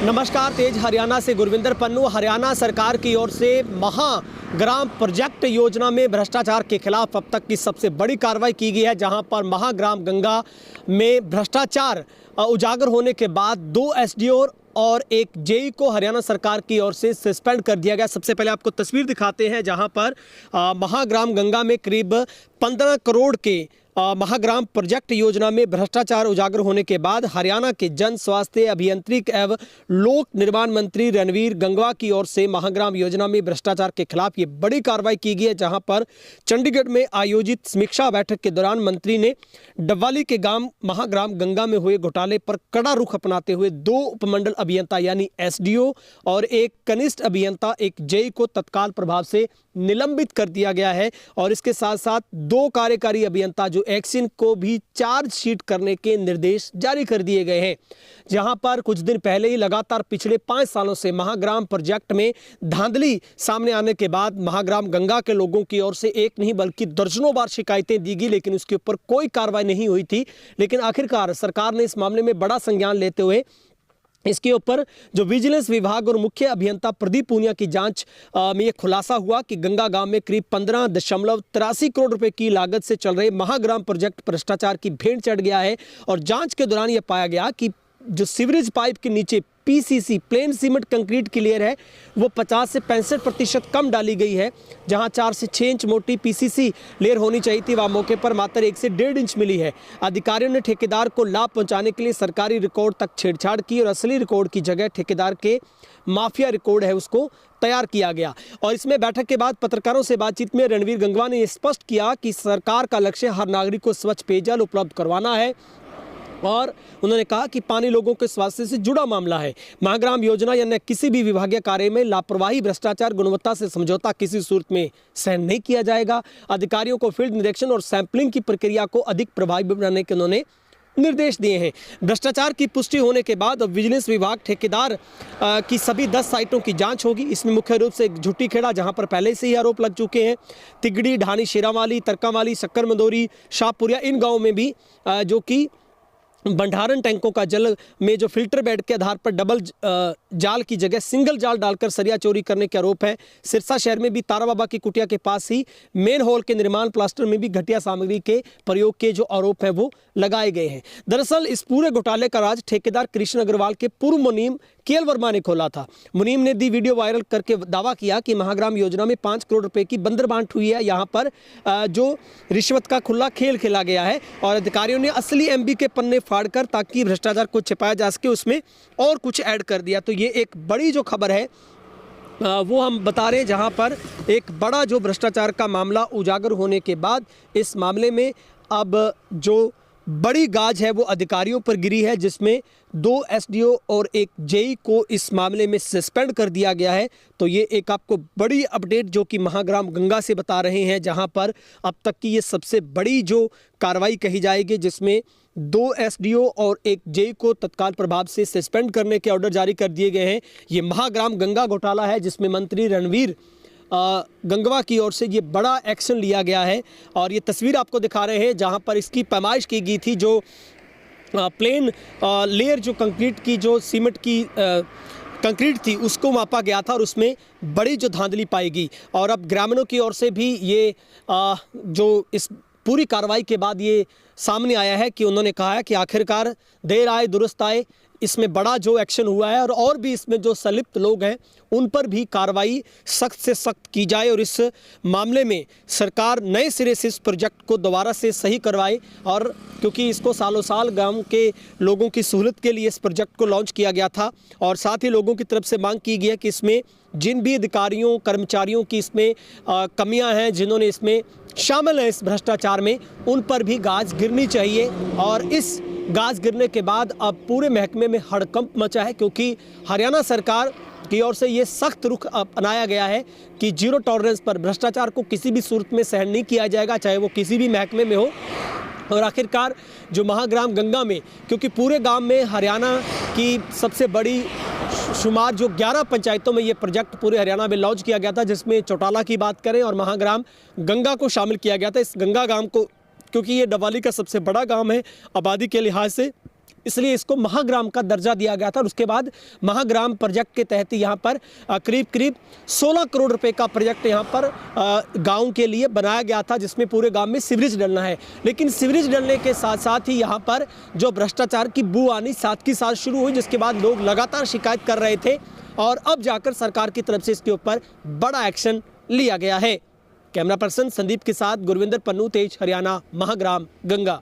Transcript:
नमस्कार, तेज हरियाणा से गुरविंदर पन्नू। हरियाणा सरकार की ओर से महाग्राम प्रोजेक्ट योजना में भ्रष्टाचार के खिलाफ अब तक की सबसे बड़ी कार्रवाई की गई है, जहां पर महाग्राम गंगा में भ्रष्टाचार उजागर होने के बाद 2 एसडीओ और एक जेई को हरियाणा सरकार की ओर से सस्पेंड कर दिया गया। सबसे पहले आपको तस्वीर दिखाते हैं, जहां पर महाग्राम गंगा में करीब 15 करोड़ के महाग्राम प्रोजेक्ट योजना में भ्रष्टाचार उजागर होने के बाद हरियाणा के जन स्वास्थ्य अभियंत्रिकी एवं लोक निर्माण मंत्री रणवीर गंगवा की ओर से महाग्राम योजना में भ्रष्टाचार के खिलाफ ये बड़ी कार्रवाई की गई है। जहां पर चंडीगढ़ में आयोजित समीक्षा बैठक के दौरान मंत्री ने डब्वाली के गांव महाग्राम गंगा में हुए घोटाले पर कड़ा रुख अपनाते हुए 2 उपमंडल अभियंता यानी एसडीओ और एक कनिष्ठ अभियंता एक जेई को तत्काल प्रभाव से निलंबित कर दिया गया है। और इसके साथ साथ 2 कार्यकारी अभियंता जो एक्सिन को भी चार्जशीट करने के निर्देश जारी कर दिए गए हैं। जहां पर कुछ दिन पहले ही लगातार पिछले 5 सालों से महाग्राम प्रोजेक्ट में धांधली सामने आने के बाद महाग्राम गंगा के लोगों की ओर से एक नहीं बल्कि दर्जनों बार शिकायतें दी गई, लेकिन उसके ऊपर कोई कार्रवाई नहीं हुई थी। लेकिन आखिरकार सरकार ने इस मामले में बड़ा संज्ञान लेते हुए इसके ऊपर जो विजिलेंस विभाग और मुख्य अभियंता प्रदीप पूनिया की जांच में यह खुलासा हुआ कि गंगा गांव में करीब 15.83 करोड़ रुपए की लागत से चल रहे महाग्राम प्रोजेक्ट भ्रष्टाचार की भेंट चढ़ गया है। और जांच के दौरान यह पाया गया कि जो सीवरेज पाइप के नीचे पीसीसी प्लेन सीमेंट कंक्रीट की लेयर है वो 50 से 65% कम डाली गई है। जहां 4 से 6 इंच मोटी पीसीसी लेयर होनी चाहिए थी, वह मौके पर मात्र 1 से 1.5 इंच मिली है। अधिकारियों ने ठेकेदार को लाभ पहुंचाने के लिए सरकारी रिकॉर्ड तक छेड़छाड़ की और असली रिकॉर्ड की जगह ठेकेदार के माफिया रिकॉर्ड है उसको तैयार किया गया। और इसमें बैठक के बाद पत्रकारों से बातचीत में रणवीर गंगवा ने स्पष्ट किया कि सरकार का लक्ष्य हर नागरिक को स्वच्छ पेयजल उपलब्ध करवाना है और उन्होंने कहा कि पानी लोगों के स्वास्थ्य से जुड़ा मामला है। महाग्राम योजना या किसी भी विभागीय कार्य में लापरवाही, भ्रष्टाचार, गुणवत्ता से समझौता किसी सूरत में सहन नहीं किया जाएगा। अधिकारियों को फील्ड निरीक्षण और सैंपलिंग की प्रक्रिया को अधिक प्रभावी बनाने के उन्होंने निर्देश दिए हैं। भ्रष्टाचार की पुष्टि होने के बाद अब विजिलेंस विभाग ठेकेदार की सभी 10 साइटों की जांच होगी। इसमें मुख्य रूप से झुट्टी खेड़ा, जहां पर पहले से ही आरोप लग चुके हैं, तिगड़ी, ढानी, शेरावाली, तरकावाली, शक्कर मंदोरी, शाहपुरिया, इन गाँवों में भी जो कि भंडारण टैंकों का जल में जो फिल्टर बेड के आधार पर डबल जाल की जगह सिंगल जाल डालकर सरिया चोरी करने के आरोप है। सिरसा शहर में भी तारा बाबा की कुटिया के पास ही मेन हॉल के निर्माण प्लास्टर में भी घटिया सामग्री के प्रयोग के जो आरोप है वो लगाए गए हैं। दरअसल इस पूरे घोटाले का राज ठेकेदार कृष्ण अग्रवाल के पूर्व मुनीम केएल वर्मा ने खोला था। मुनीम ने दी वीडियो वायरल करके दावा किया कि महाग्राम योजना में 5 करोड़ रुपए की बंदरबांट हुई है। यहाँ पर जो रिश्वत का खुला खेल खेला गया है और अधिकारियों ने असली एमबी के पन्ने फाड़कर ताकि भ्रष्टाचार को छिपाया जा सके उसमें और कुछ ऐड कर दिया। तो ये एक बड़ी जो खबर है वो हम बता रहे हैं, जहाँ पर एक बड़ा जो भ्रष्टाचार का मामला उजागर होने के बाद इस मामले में अब जो बड़ी गाज है वो अधिकारियों पर गिरी है, जिसमें 2 एसडीओ और एक जेई को इस मामले में सस्पेंड कर दिया गया है। तो ये एक आपको बड़ी अपडेट जो कि महाग्राम गंगा से बता रहे हैं, जहां पर अब तक की ये सबसे बड़ी जो कार्रवाई कही जाएगी, जिसमें 2 एसडीओ और एक जेई को तत्काल प्रभाव से सस्पेंड करने के ऑर्डर जारी कर दिए गए हैं। ये महाग्राम गंगा घोटाला है जिसमें मंत्री रणवीर गंगवा की ओर से ये बड़ा एक्शन लिया गया है। और ये तस्वीर आपको दिखा रहे हैं जहां पर इसकी पैमाइश की गई थी। जो प्लेन लेयर जो कंक्रीट की जो सीमेंट की कंक्रीट थी उसको मापा गया था और उसमें बड़ी जो धांधली पाई गई। और अब ग्रामीणों की ओर से भी ये जो इस पूरी कार्रवाई के बाद ये सामने आया है कि उन्होंने कहा है कि आखिरकार देर आए दुरुस्त आए, इसमें बड़ा जो एक्शन हुआ है और भी इसमें जो संलिप्त लोग हैं उन पर भी कार्रवाई सख्त से सख्त की जाए और इस मामले में सरकार नए सिरे से इस प्रोजेक्ट को दोबारा से सही करवाए। और क्योंकि इसको सालों साल गांव के लोगों की सहूलत के लिए इस प्रोजेक्ट को लॉन्च किया गया था और साथ ही लोगों की तरफ से मांग की गई है कि इसमें जिन भी अधिकारियों कर्मचारियों की इसमें कमियां हैं, जिन्होंने इसमें शामिल हैं इस भ्रष्टाचार में, उन पर भी गाज गिरनी चाहिए। और इस गाज गिरने के बाद अब पूरे महकमे में हड़कंप मचा है, क्योंकि हरियाणा सरकार की ओर से ये सख्त रुख अपनाया गया है कि जीरो टॉलरेंस पर भ्रष्टाचार को किसी भी सूरत में सहन नहीं किया जाएगा, चाहे वो किसी भी महकमे में हो। और आखिरकार जो महाग्राम गंगा में, क्योंकि पूरे गांव में हरियाणा की सबसे बड़ी शुमार जो 11 पंचायतों में ये प्रोजेक्ट पूरे हरियाणा में लॉन्च किया गया था, जिसमें चौटाला की बात करें और महाग्राम गंगा को शामिल किया गया था। इस गंगा गांव को, क्योंकि ये डब्वाली का सबसे बड़ा गांव है आबादी के लिहाज से, इसलिए इसको महाग्राम का दर्जा दिया गया था। और उसके बाद महाग्राम प्रोजेक्ट के तहत यहाँ पर करीब करीब 16 करोड़ रुपए का प्रोजेक्ट यहाँ पर गांव के लिए बनाया गया था, जिसमें पूरे गांव में सीवरेज डलना है। लेकिन सीवरेज डलने के साथ साथ ही यहाँ पर जो भ्रष्टाचार की बू आनी साथ की साथ शुरू हुई, जिसके बाद लोग लगातार शिकायत कर रहे थे और अब जाकर सरकार की तरफ से इसके ऊपर बड़ा एक्शन लिया गया है। कैमरा पर्सन संदीप के साथ गुरविंदर पन्नू, तेज हरियाणा, महाग्राम गंगा।